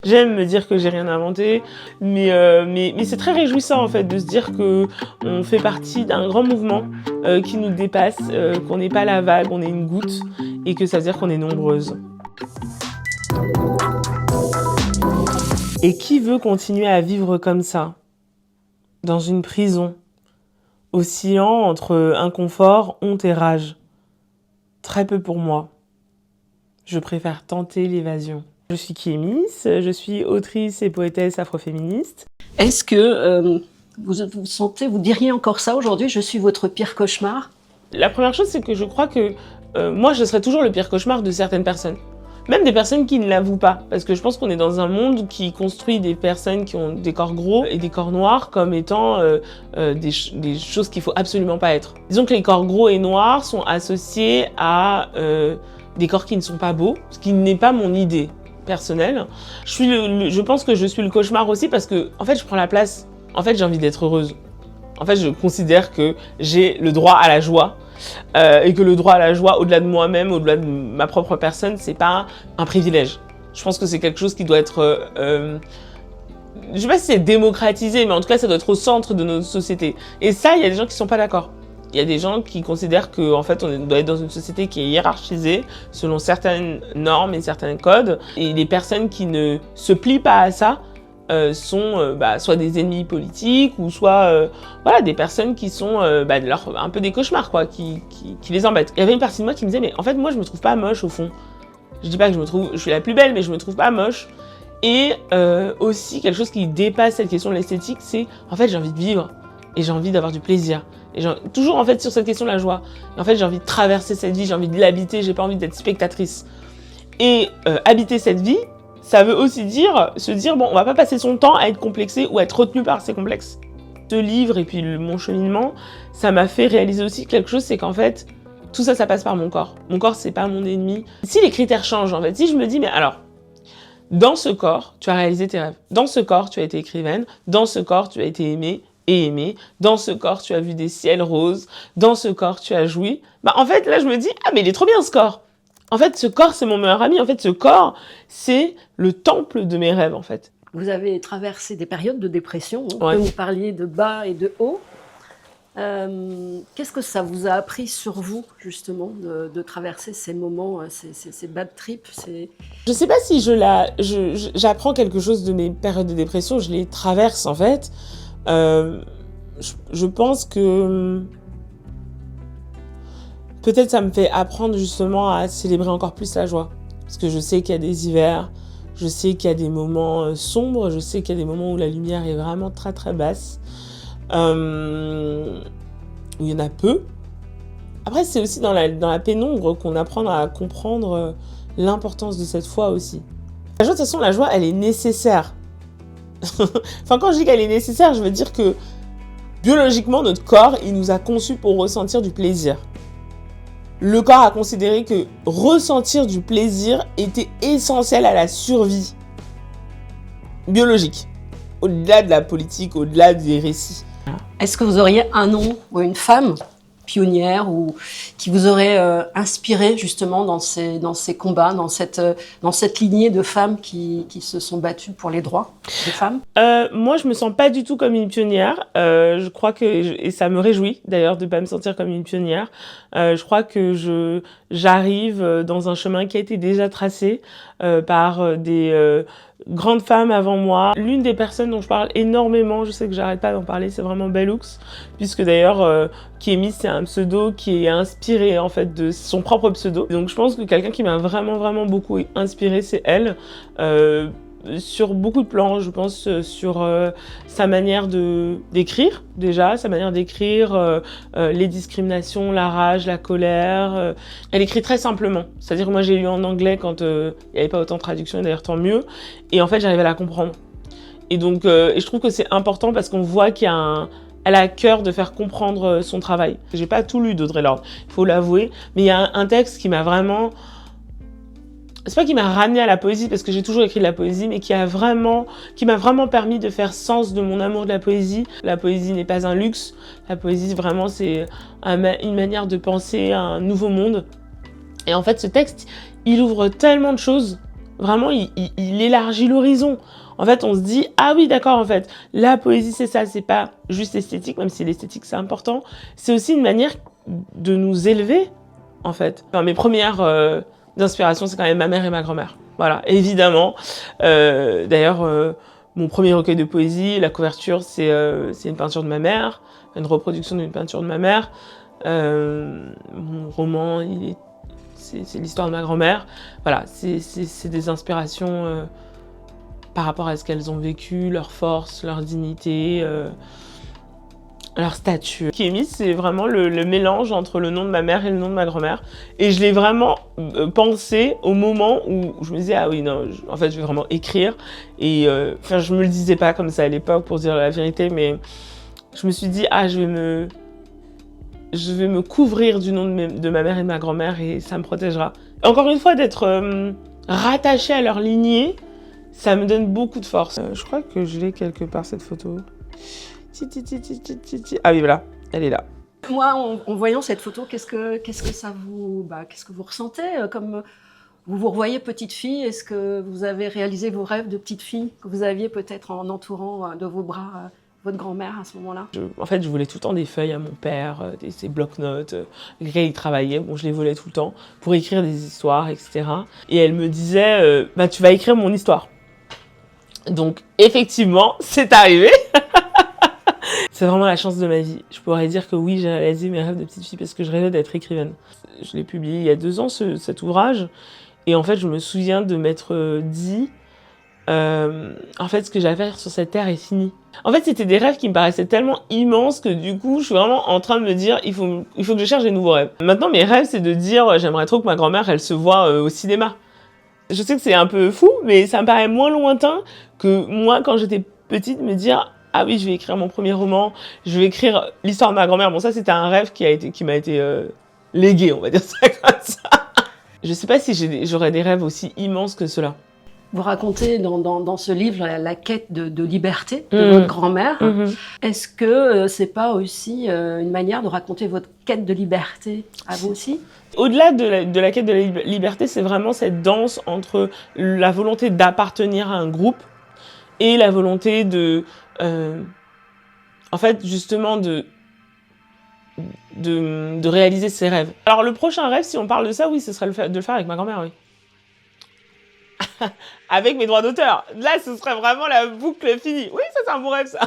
J'aime me dire que j'ai rien inventé, mais c'est très réjouissant en fait de se dire que on fait partie d'un grand mouvement qui nous dépasse, qu'on n'est pas la vague, on est une goutte, et que ça veut dire qu'on est nombreuses. Et qui veut continuer à vivre comme ça, dans une prison, oscillant entre inconfort, honte et rage? Très peu pour moi. Je préfère tenter l'évasion. Je suis Kémis, je suis autrice et poétesse afroféministe. Est-ce que vous diriez encore ça aujourd'hui, je suis votre pire cauchemar? La première chose, c'est que je crois que moi, je serai toujours le pire cauchemar de certaines personnes. Même des personnes qui ne l'avouent pas. Parce que je pense qu'on est dans un monde qui construit des personnes qui ont des corps gros et des corps noirs comme étant des choses qu'il faut absolument pas être. Disons que les corps gros et noirs sont associés à des corps qui ne sont pas beaux, ce qui n'est pas mon idée personnelle. Je pense que je suis le cauchemar aussi parce que, en fait, je prends la place. En fait, j'ai envie d'être heureuse. En fait, je considère que j'ai le droit à la joie. Et que le droit à la joie, au-delà de moi-même, au-delà de ma propre personne, c'est pas un privilège. Je pense que c'est quelque chose qui doit être... je sais pas si c'est démocratisé, mais en tout cas, ça doit être au centre de notre société. Et ça, il y a des gens qui sont pas d'accord. Il y a des gens qui considèrent qu'en fait, on doit être dans une société qui est hiérarchisée selon certaines normes et certains codes. Et les personnes qui ne se plient pas à ça sont soit des ennemis politiques ou soit voilà, des personnes qui sont un peu des cauchemars, quoi, qui les embêtent. Il y avait une partie de moi qui me disait, mais en fait, moi, je me trouve pas moche au fond. Je dis pas que je suis la plus belle, mais je me trouve pas moche. Et aussi, quelque chose qui dépasse cette question de l'esthétique, c'est en fait, j'ai envie de vivre et j'ai envie d'avoir du plaisir. Et toujours en fait sur cette question de la joie. Et en fait, j'ai envie de traverser cette vie, j'ai envie de l'habiter, j'ai pas envie d'être spectatrice. Et habiter cette vie, ça veut aussi dire se dire, bon, on va pas passer son temps à être complexé ou à être retenu par ses complexes. Ce livre et puis mon cheminement, ça m'a fait réaliser aussi quelque chose, c'est qu'en fait, tout ça, ça passe par mon corps. Mon corps, c'est pas mon ennemi. Si les critères changent, en fait, si je me dis, mais alors, dans ce corps, tu as réalisé tes rêves. Dans ce corps, tu as été écrivaine. Dans ce corps, tu as été aimée et aimée. Dans ce corps, tu as vu des ciels roses. Dans ce corps, tu as joui. Bah, en fait, là, je me dis, ah, mais il est trop bien, ce corps. En fait, ce corps, c'est mon meilleur ami. En fait, ce corps, c'est le temple de mes rêves, en fait. Vous avez traversé des périodes de dépression. Ouais. Vous parliez de bas et de haut. Qu'est-ce que ça vous a appris sur vous, justement, de traverser ces moments, ces bad trips Je sais pas si j'apprends quelque chose de mes périodes de dépression, je les traverse, en fait. Je pense que peut-être ça me fait apprendre justement à célébrer encore plus la joie. Parce que je sais qu'il y a des hivers, je sais qu'il y a des moments sombres, je sais qu'il y a des moments où la lumière est vraiment très très basse. Où il y en a peu. Après, c'est aussi dans la pénombre qu'on apprend à comprendre l'importance de cette foi aussi. La joie, de toute façon, la joie, elle est nécessaire. Enfin, quand je dis qu'elle est nécessaire, je veux dire que biologiquement, notre corps, il nous a conçus pour ressentir du plaisir. Le corps a considéré que ressentir du plaisir était essentiel à la survie biologique, au-delà de la politique, au-delà des récits. Est-ce que vous auriez un nom ou une femme pionnière ou qui vous aurait inspiré justement dans ces combats, dans cette lignée de femmes qui se sont battues pour les droits des femmes? Moi, je me sens pas du tout comme une pionnière. Je crois et ça me réjouit d'ailleurs de pas me sentir comme une pionnière. Je crois que j'arrive dans un chemin qui a été déjà tracé par des grandes femmes avant moi. L'une des personnes dont je parle énormément, je sais que j'arrête pas d'en parler, c'est vraiment Bell Hooks, puisque d'ailleurs Kémis, c'est un pseudo qui est inspiré en fait de son propre pseudo. Donc je pense que quelqu'un qui m'a vraiment vraiment beaucoup inspiré, c'est elle. Sur beaucoup de plans, je pense, sur sa manière d'écrire, déjà, sa manière d'écrire les discriminations, la rage, la colère. Elle écrit très simplement. C'est-à-dire que moi, j'ai lu en anglais quand il n'y avait pas autant de traduction, et d'ailleurs tant mieux. Et en fait, j'arrive à la comprendre. Et donc, et je trouve que c'est important parce qu'on voit elle a à cœur de faire comprendre son travail. J'ai pas tout lu d'Audre Lorde, il faut l'avouer, mais il y a un texte qui m'a vraiment... C'est pas qui m'a ramené à la poésie, parce que j'ai toujours écrit de la poésie, mais qui m'a vraiment permis de faire sens de mon amour de la poésie. La poésie n'est pas un luxe. La poésie, vraiment, c'est une manière de penser un nouveau monde. Et en fait, ce texte, il ouvre tellement de choses Vraiment, il élargit l'horizon. En fait, on se dit, ah oui, d'accord, en fait, la poésie, c'est ça, c'est pas juste esthétique, même si l'esthétique, c'est important. C'est aussi une manière de nous élever, en fait. Enfin, mes premières inspirations, c'est quand même ma mère et ma grand-mère. Voilà, évidemment. D'ailleurs, mon premier recueil de poésie, la couverture, c'est une peinture de ma mère, une reproduction d'une peinture de ma mère. Mon roman, c'est l'histoire de ma grand-mère. Voilà, c'est des inspirations par rapport à ce qu'elles ont vécu, leur force, leur dignité, leur statut. Kémy, c'est vraiment le mélange entre le nom de ma mère et le nom de ma grand-mère. Et je l'ai vraiment pensé au moment où je me disais, ah oui, non, en fait, je vais vraiment écrire. Et enfin, je me le disais pas comme ça à l'époque, pour dire la vérité, mais je me suis dit, ah, je vais me couvrir du nom de ma mère et de ma grand-mère et ça me protégera. Encore une fois, d'être rattachée à leur lignée, ça me donne beaucoup de force. Je crois que je l'ai quelque part, cette photo. Ah oui, voilà, elle est là. Moi, en voyant cette photo, qu'est-ce que vous ressentez comme vous vous revoyez petite fille? Est-ce que vous avez réalisé vos rêves de petite fille que vous aviez peut-être en entourant de vos bras votre grand-mère à ce moment-là? En fait, je volais tout le temps des feuilles à mon père, ses bloc-notes, lesquels il travaillait. Bon, je les volais tout le temps pour écrire des histoires, etc. Et elle me disait, bah, tu vas écrire mon histoire. Donc, effectivement, c'est arrivé. C'est vraiment la chance de ma vie. Je pourrais dire que oui, j'ai réalisé mes rêves de petite fille parce que je rêvais d'être écrivaine. Je l'ai publié il y a 2 ans, cet ouvrage. Et en fait, je me souviens de m'être dit, en fait, ce que j'ai à faire sur cette terre est fini. En fait, c'était des rêves qui me paraissaient tellement immenses que du coup, je suis vraiment en train de me dire, il faut que je cherche des nouveaux rêves. Maintenant, mes rêves, c'est de dire, j'aimerais trop que ma grand-mère, elle se voit au cinéma. Je sais que c'est un peu fou, mais ça me paraît moins lointain que moi, quand j'étais petite, me dire, ah oui, je vais écrire mon premier roman, je vais écrire l'histoire de ma grand-mère. Bon, ça, c'était un rêve qui m'a été légué, on va dire ça comme ça. Je sais pas si j'aurais des rêves aussi immenses que cela. Vous racontez dans ce livre la quête de liberté de votre grand-mère. Est-ce que c'est pas aussi une manière de raconter votre quête de liberté à vous aussi? Au-delà de la quête de la liberté, c'est vraiment cette danse entre la volonté d'appartenir à un groupe et la volonté en fait, justement, de réaliser ses rêves. Alors, le prochain rêve, si on parle de ça, oui, ce serait de le faire avec ma grand-mère, oui. Avec mes droits d'auteur. Là, ce serait vraiment la boucle finie. Oui, ça, c'est un bon rêve, ça.